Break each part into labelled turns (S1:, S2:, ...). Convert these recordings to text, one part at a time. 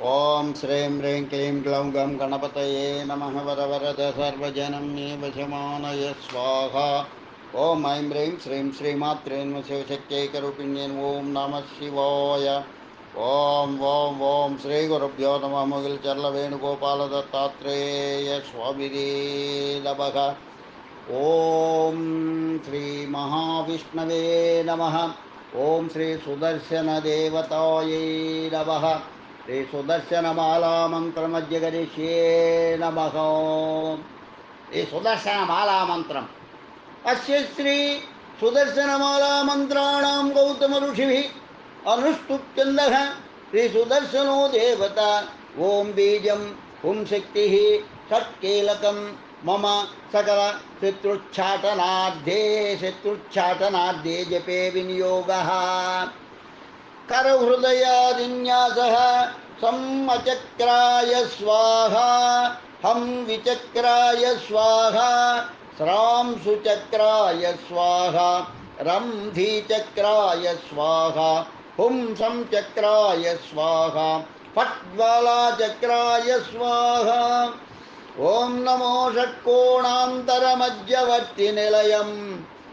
S1: ओम श्रीं ह्रीं क्लीं ग्लौं गं गणपतये नमः वरवरद सर्वजनं मे वशमानय स्वाहा ओम ऐं ह्रीं श्रीं श्रीमात्रे नमः शिवशक्त्यैकरूपिण्यै ओम नमः शिवाय ओम ओम ओम श्री गुरुभ्यो नमः मुगिलचर्ल वेणुगोपाल दत्तात्रेय स्वामिने नमः ओम श्री महाविष्णवे नमः ओम श्री सुदर्शन देवतायै नमः श्री सुदर्शनमाला मंत्रमज्जगरिष्ये नमः श्री सुदर्शनमाला मंत्रम अस्य श्री सुदर्शनमाला मंत्राणां गौतम ऋषिभिः अनुष्टुप्यन्दः श्री सुदर्शनो देवता ओम बीजं हुं शक्तिः षट्कीलकं मम सकल शत्रुच्छाटनार्धे जपे विनियोगः करहृदयादिन्यासः सम्मचक्राय स्वाहा हं विचक्राय स्वाहा स्रां सुचक्राय स्वाहा रं धीचक्राय स्वाहा हुं संचक्राय स्वाहा फट्ज्वालाचक्राय स्वाहा ओं नमो षट्कोणान्तरमध्यवर्तिनिलयम्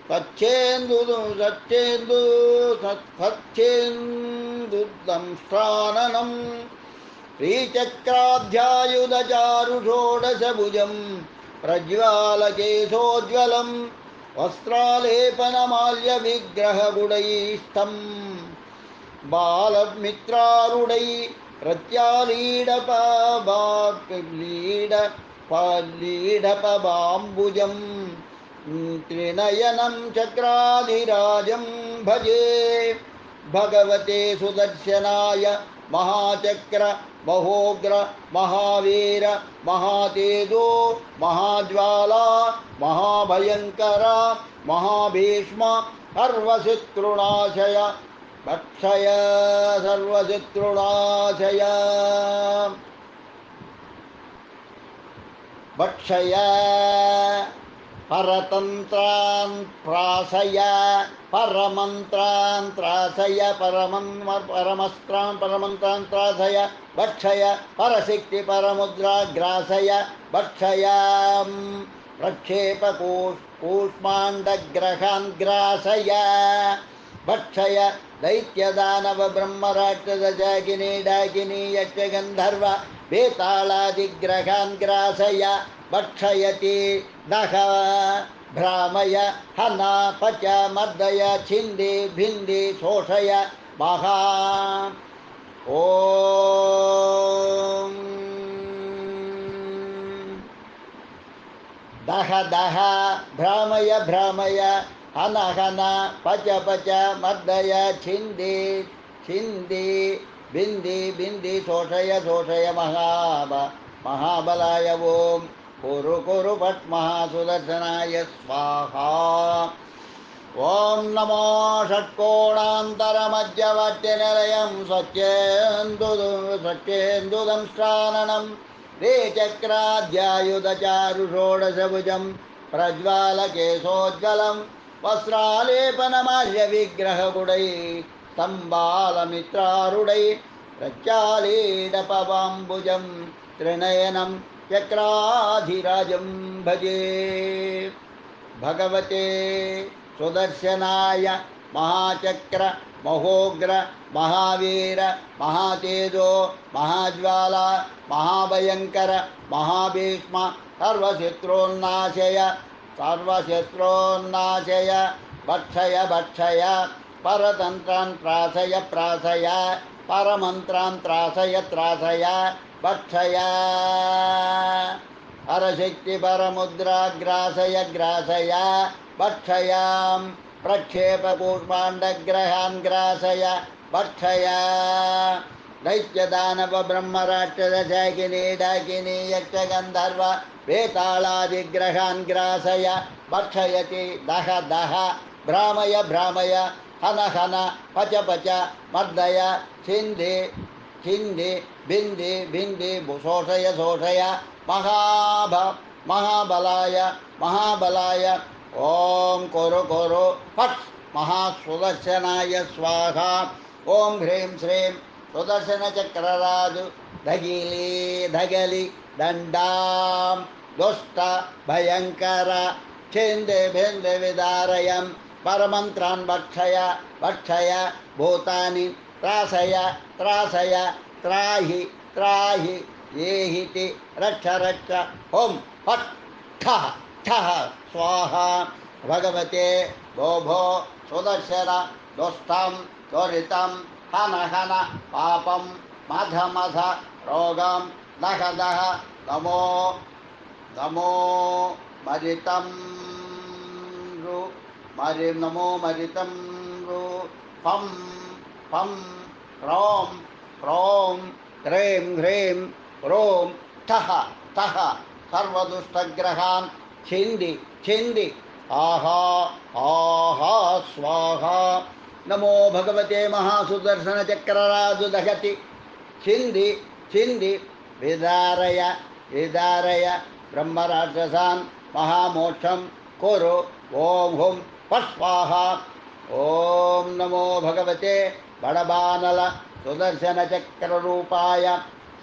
S1: सच्छेन्दुदं श्रीचक्राध्यायुधचारुषोडशभुजं प्रज्वालकेशोज्ज्वलं वस्त्रालेपनमाल्यविग्रहगुणैस्थं बालमित्रारुडै प्रत्यालीडपबाम्बुजं त्रिनयनं चक्राधिराजं भजे भगवते सुदर्शनाय महाचक्र महोग्र महावीर महातेजो महाज्वाला महाभयंकर महाभीष्म सर्वशत्रुनाशय भक्षय सर्वशत्रुनाशय भक्षय परतन्त्रान् प्रासय परमन्त्रान् त्रासय परमस्त्रान् परमन्त्रान् त्रासय भक्षय परशक्ति परमुद्राग्रासय भक्षय प्रक्षेपकूष्माण्डग्रहान् ग्रासय भक्षय दैत्यदानव ब्रह्मराक्षसजागिनी डाकिनी यक्षगन्धर्व वेतालादिग्रहान् ग्रासय भक्षयति दह भ्रामय हना पच मर्दय छिन्दि भिन्दि शोषय महा ॐ दह दह भ्रामय भ्रामय हन हन पच पच मर्दय छिन्दि छिन्दि बिन्दि बिन्दि शोषय शोषय महाबलाय ओम कुरु कुरु फट् महासुदर्शनाय स्वाहा ओम नमो षट्कोणान्तरमध्यवर्तिनिलयं सच्चेन्दुदंष्ट्राननं रेचक्राध्यायुधचारुषोडशभुजं प्रज्वालकेशोज्ज्वलं वस्त्रालेपनमाल्यविग्रहगुडैः स्तम्भालमित्रारुडैः प्रच्चालीडपवाम्बुजं त्रिनयनं चक्राधिराजं भजे भगवते सुदर्शनाय महाचक्र महोग्र महावीर महातेजो महाज्वाला महाभयंकर महाभीष्म सर्वशत्रुन्नाशय सर्वशत्रुन्नाशय भक्षय भक्षय परतन्त्रान् त्रासय प्रासय परमन्त्रान् त्रासय त्रासय भक्षय हरशक्ति परमुद्राग्रासय ग्रासय भक्षयां प्रक्षेपकूष्माण्डग्रहान् ग्रासय भक्षय दैत्यदानव ब्रह्मराक्षसशाकिनी डाकिनी यक्षगन्धर्व वेतालादिग्रहान् ग्रासय भक्षयति दह दह भ्रामय भ्रामय हन हन पच पच मर्दय छिन्दि छिन्दि बिन्दि बिन्दि शोषय शोषय महाबलाय महाबलाय ओम कुरु कुरु फट् महासुदर्शनाय स्वाहा ओम ह्रीं श्रीं సుదర్శన చక్రరాజు ధగిలి ధగలి దండాం దుష్ట భయంకర ఛేందే భేందే విదారయం పరమంత్రాన్ భక్షయ భక్షయ భూతాని త్రాసయ త్రాసయ త్రాహి త్రాహి ఏహితి రక్ష రక్ష ఓం ఫట్ ఠః ఠః స్వాహ భగవతే భోభో సుదర్శన దుష్టం దురితం హన హన పాపం మధ మధ రోగం దహ దహ నమో నమో మరితం రు మరి నమో మరితం రు పం పం హ్రోం హ్రోం హ్రీం హ్రీం హ్రోం ఠః ఠః సర్వదుష్టగ్రహాన్ ఛింది ఛింది ఆహా ఆహా స్వాహా నమో భగవతే మహాసుదర్శన చక్రరాజు దహతి ఛింది ఛింది విదారయ విదారయ బ్రహ్మరాక్షసాన్ మహామోక్షం కురు ఓం హుం పస్వాహ ఓం నమో భగవతే బడబానల సుదర్శన చక్రరూపాయ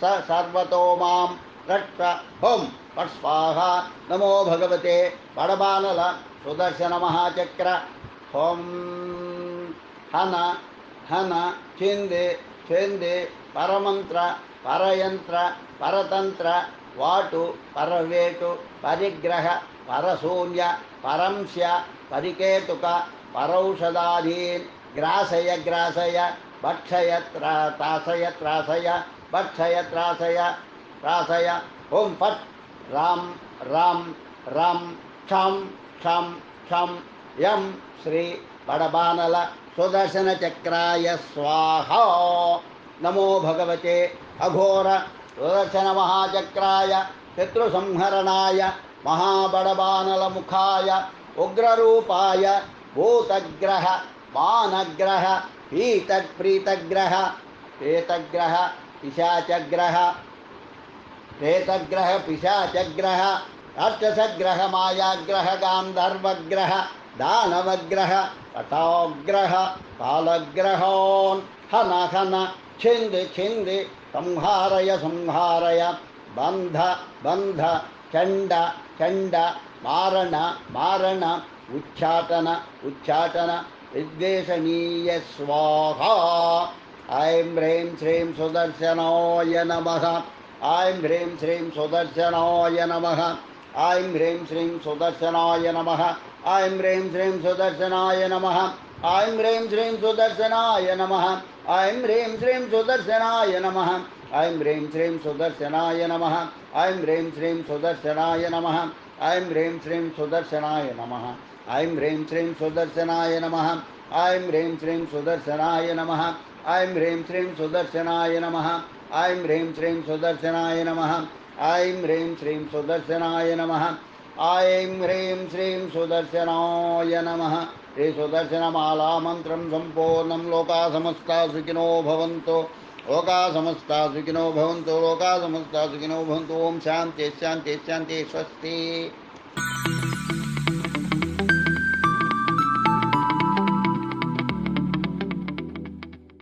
S1: స సర్వతో మాం రక్ష హోం పస్వాహ నమో భగవతే బడబానల సుదర్శన మహాచక్ర హోం హన హన చింది చింది పరమంత్ర పరయంత్ర పరతంత్ర వాటు పరవేటు పరిగ్రహ పరశూన్య పరంశ్య పరికేతుక పరౌషధాదీన్ గ్రాసయ గ్రాసయ భక్షయ త్రాసయ త్రాసయ భక్షయ త్రాసయ త్రాసయ ఓం ఫట్ రాం రాం రం క్షం క్షం క్షం యం శ్రీ బడబానల సుదర్శన చక్రాయ స్వాహ నమో భగవతే అఘోర సుదర్శన మహాచక్రాయ శత్రుసంహరణాయ మహాబడబానలముఖాయ ఉగ్రరూపాయ భూతగ్రహ మానగ్రహ పీతగ్రహ ప్రేతగ్రహ పిశాచగ్రహ ప్రేతగ్రహ పిశాచగ్రహ రాక్షసగ్రహ మాయాగ్రహ గాంధర్వగ్రహ దానవగ్రహ కటాగ్రహ కాలగ్రహోన్ హన హన ఛింది ఛింది సంహారయ సంహారయ బంధ బంధ చండ చండ మారణ మారణ ఉచ్చాటన ఉచ్చాటన విద్వేషణీయ స్వాహ ఐం హ్రీం శ్రీం సుదర్శనాయ నమః ఐం హ్రీం శ్రీం సుదర్శనాయ నమః ఐం హ్రీం శ్రీం సుదర్శనాయ నమః ఐం హ్రీం శ్రీం సుదర్శనాయ నమః ఐం హ్రీం శ్రీం సుదర్శనాయ నమః ఐం హ్రీం శ్రీం సుదర్శనాయ నమః ఐం హ్రీం శ్రీం సుదర్శనాయ నమః ఐం హ్రీం శ్రీం సుదర్శనాయ నమః ఐం హ్రీం శ్రీం సుదర్శనాయ నమః ఐం హ్రీం శ్రీం సుదర్శనాయ నమః ఐం హ్రీం శ్రీం సుదర్శనాయ నమః ఐం హ్రీం శ్రీం సుదర్శనాయ నమః ఐం హ్రీం శ్రీం సుదర్శనాయ నమః ఐం హ్రీం శ్రీం సుదర్శనాయ నమః ఐం హ్రీం శ్రీం సుదర్శనాయ నమః శ్రీ సుదర్శనమాలా మంత్రం సంపూర్ణం లోకా సమస్తా సుఖినో భవంతు లోకా సమస్తా సుఖినో భవంతు లోకా సమస్తా సుఖినో భవంతు ఓం శాంతి శాంతి శాంతి స్వస్తి